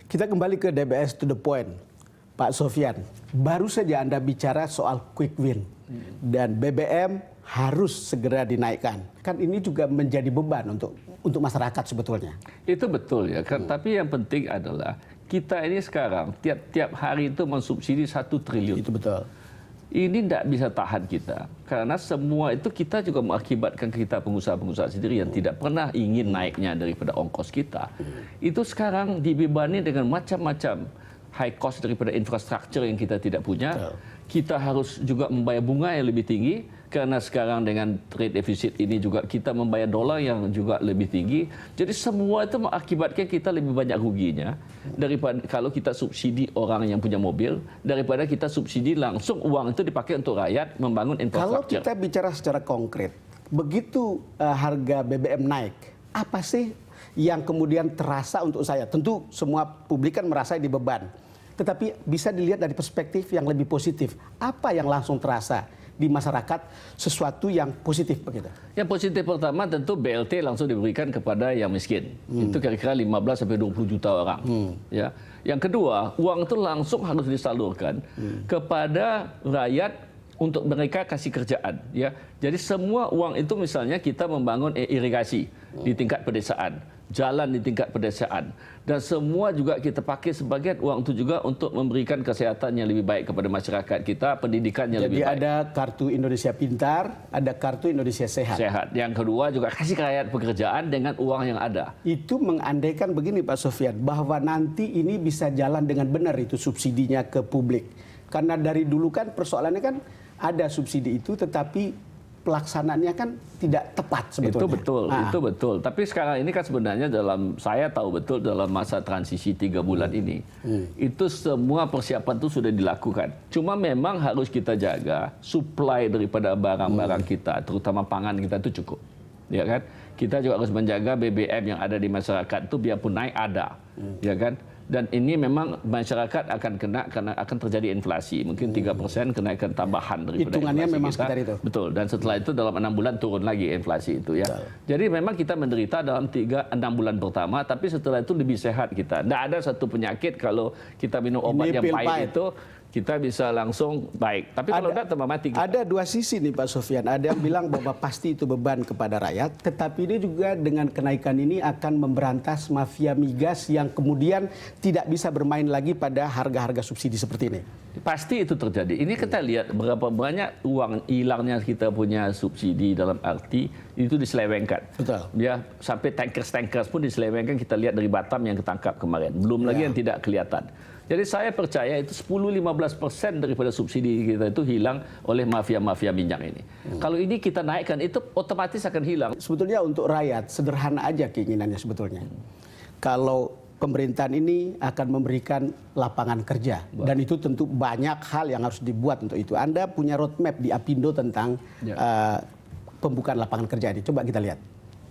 Kita kembali ke DBS to the point, Pak Sofyan. Baru saja Anda bicara soal quick win dan BBM harus segera dinaikkan. Kan ini juga menjadi beban untuk masyarakat sebetulnya. Itu betul ya, tapi yang penting adalah kita ini sekarang tiap hari itu mensubsidi 1 triliun. Itu betul. Ini tidak bisa tahan kita, karena semua itu kita juga mengakibatkan kita pengusaha-pengusaha sendiri yang tidak pernah ingin naiknya daripada ongkos kita. Itu sekarang dibebani dengan macam-macam high cost daripada infrastruktur yang kita tidak punya. Kita harus juga membayar bunga yang lebih tinggi, karena sekarang dengan trade deficit ini juga kita membayar dolar yang juga lebih tinggi. Jadi semua itu mengakibatkan kita lebih banyak ruginya daripada kalau kita subsidi orang yang punya mobil, daripada kita subsidi langsung uang itu dipakai untuk rakyat membangun infrastruktur. Kalau kita bicara secara konkret, begitu harga BBM naik, apa sih yang kemudian terasa untuk saya? Tentu semua publik kan merasa ini beban. Tetapi bisa dilihat dari perspektif yang lebih positif. Apa yang langsung terasa di masyarakat, sesuatu yang positif begitu? Yang positif pertama tentu BLT langsung diberikan kepada yang miskin. Itu kira-kira 15 sampai 20 juta orang. Ya. Yang kedua, uang itu langsung harus disalurkan kepada rakyat untuk mereka kasih kerjaan. Ya. Jadi semua uang itu misalnya kita membangun irigasi di tingkat pedesaan, jalan di tingkat pedesaan, dan semua juga kita pakai sebagian uang itu juga untuk memberikan kesehatan yang lebih baik kepada masyarakat kita, pendidikan yang lebih baik. Jadi ada kartu Indonesia Pintar, ada kartu Indonesia Sehat. Sehat. Yang kedua juga kasih ke rakyat pekerjaan dengan uang yang ada. Itu mengandaikan begini Pak Sofyan, bahwa nanti ini bisa jalan dengan benar itu subsidinya ke publik. Karena dari dulu kan persoalannya kan ada subsidi itu, tetapi pelaksanaannya kan tidak tepat sebetulnya. Itu betul. Tapi sekarang ini kan sebenarnya saya tahu betul dalam masa transisi 3 bulan ini, itu semua persiapan itu sudah dilakukan. Cuma memang harus kita jaga supply daripada barang-barang kita, terutama pangan kita itu cukup. Ya kan? Kita juga harus menjaga BBM yang ada di masyarakat itu biarpun naik ada. Ya kan? Dan ini memang masyarakat akan kena karena akan terjadi inflasi. Mungkin 3% kenaikan tambahan daripada hitungannya inflasi memang kita. sekitar itu. Betul. Dan setelah itu dalam 6 bulan turun lagi inflasi itu ya. Betul. Jadi memang kita menderita dalam 6 bulan pertama, tapi setelah itu lebih sehat kita. Tidak ada satu penyakit kalau kita minum obat yang pahit itu kita bisa langsung baik. Tapi kalau tidak tambah mati kita. Ada dua sisi nih Pak Sofyan. Ada yang bilang bahwa pasti itu beban kepada rakyat, tetapi ini juga dengan kenaikan ini akan memberantas mafia migas yang kemudian tidak bisa bermain lagi pada harga-harga subsidi seperti ini. Pasti itu terjadi. Ini kita lihat berapa banyak uang hilangnya kita punya subsidi dalam arti itu diselewengkan. Betul. Ya, sampai tankers pun diselewengkan, kita lihat dari Batam yang ketangkap kemarin. Belum lagi yang tidak kelihatan. Jadi saya percaya itu 10-15% daripada subsidi kita itu hilang oleh mafia-mafia minyak ini. Kalau ini kita naikkan, itu otomatis akan hilang. Sebetulnya untuk rakyat, sederhana aja keinginannya sebetulnya. Kalau pemerintahan ini akan memberikan lapangan kerja. Dan itu tentu banyak hal yang harus dibuat untuk itu. Anda punya roadmap di Apindo tentang pembukaan lapangan kerja ini. Coba kita lihat.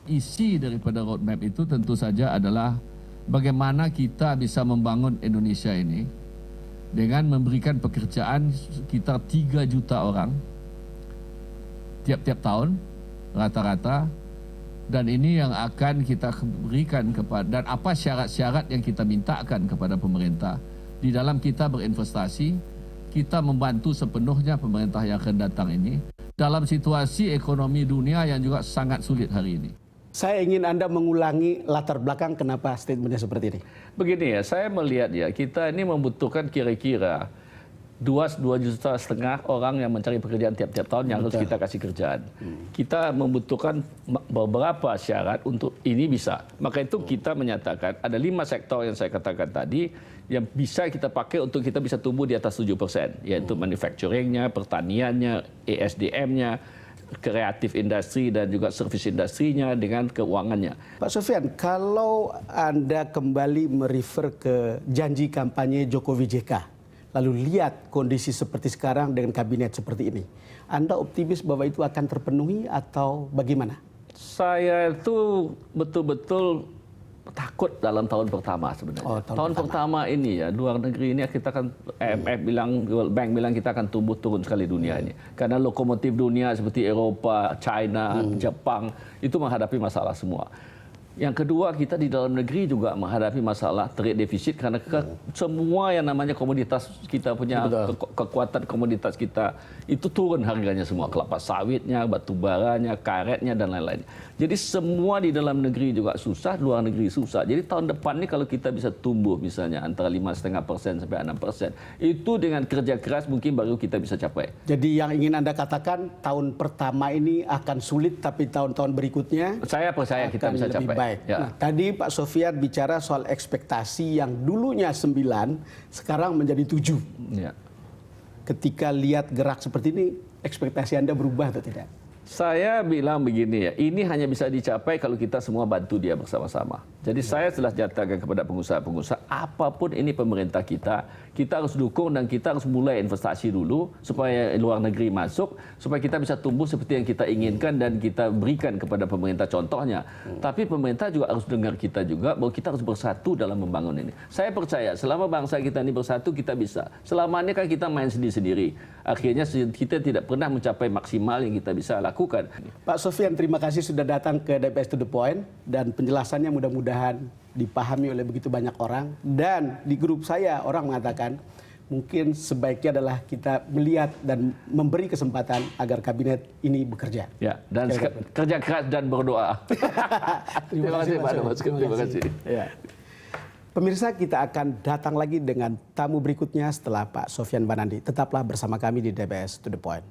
Isi daripada roadmap itu tentu saja adalah bagaimana kita bisa membangun Indonesia ini dengan memberikan pekerjaan sekitar 3 juta orang tiap-tiap tahun rata-rata, dan ini yang akan kita berikan kepada, dan apa syarat-syarat yang kita mintakan kepada pemerintah di dalam kita berinvestasi, kita membantu sepenuhnya pemerintah yang akan datang ini dalam situasi ekonomi dunia yang juga sangat sulit hari ini. Saya ingin Anda mengulangi latar belakang kenapa statementnya seperti ini. Begini ya, saya melihat ya, kita ini membutuhkan kira-kira 2,5 juta orang yang mencari pekerjaan tiap-tiap tahun yang harus kita kasih kerjaan. Kita membutuhkan beberapa syarat untuk ini bisa. Maka itu kita menyatakan ada 5 sektor yang saya katakan tadi yang bisa kita pakai untuk kita bisa tumbuh di atas 7%, yaitu manufacturingnya, pertaniannya, ESDM-nya, kreatif industri, dan juga service industrinya dengan keuangannya. Pak Sofyan, kalau Anda kembali merefer ke janji kampanye Jokowi JK, lalu lihat kondisi seperti sekarang dengan kabinet seperti ini, Anda optimis bahwa itu akan terpenuhi atau bagaimana? Saya itu betul-betul takut dalam tahun pertama sebenarnya. Tahun pertama ini ya, luar negeri ini kita akan IMF bilang, World Bank bilang kita akan tumbuh turun sekali dunia ini. Karena lokomotif dunia seperti Eropa, China, Jepang itu menghadapi masalah semua. Yang kedua, kita di dalam negeri juga menghadapi masalah trade deficit karena semua yang namanya komoditas kita punya kekuatan komoditas kita itu turun harganya semua, kelapa sawitnya, batu baranya, karetnya dan lain-lain. Jadi semua di dalam negeri juga susah, luar negeri susah. Jadi tahun depan ini kalau kita bisa tumbuh misalnya antara 5,5% sampai 6%, itu dengan kerja keras mungkin baru kita bisa capai. Jadi yang ingin Anda katakan tahun pertama ini akan sulit, tapi tahun-tahun berikutnya saya percaya kita bisa lebih capai. baik. Ya. Nah, tadi Pak Sofyan bicara soal ekspektasi yang dulunya 9, sekarang menjadi 7. Ya. Ketika lihat gerak seperti ini, ekspektasi Anda berubah atau tidak? Saya bilang begini ya, ini hanya bisa dicapai kalau kita semua bantu dia bersama-sama. Jadi saya telah nyatakan kepada pengusaha-pengusaha, apapun ini pemerintah kita harus dukung dan kita harus mulai investasi dulu supaya luar negeri masuk, supaya kita bisa tumbuh seperti yang kita inginkan dan kita berikan kepada pemerintah contohnya. Tapi pemerintah juga harus dengar kita juga bahwa kita harus bersatu dalam membangun ini. Saya percaya selama bangsa kita ini bersatu kita bisa. Selama ini kan kita main sendiri-sendiri. Akhirnya kita tidak pernah mencapai maksimal yang kita bisa lakukan. Pak Sofyan, terima kasih sudah datang ke DPS To The Point dan penjelasannya mudah-mudahan dipahami oleh begitu banyak orang. Dan di grup saya orang mengatakan mungkin sebaiknya adalah kita melihat dan memberi kesempatan agar kabinet ini bekerja. Ya, dan kerja keras dan berdoa. Terima kasih Pak Thomas. Terima kasih. Ya. Pemirsa, kita akan datang lagi dengan tamu berikutnya setelah Pak Sofyan Banandi. Tetaplah bersama kami di DPS To The Point.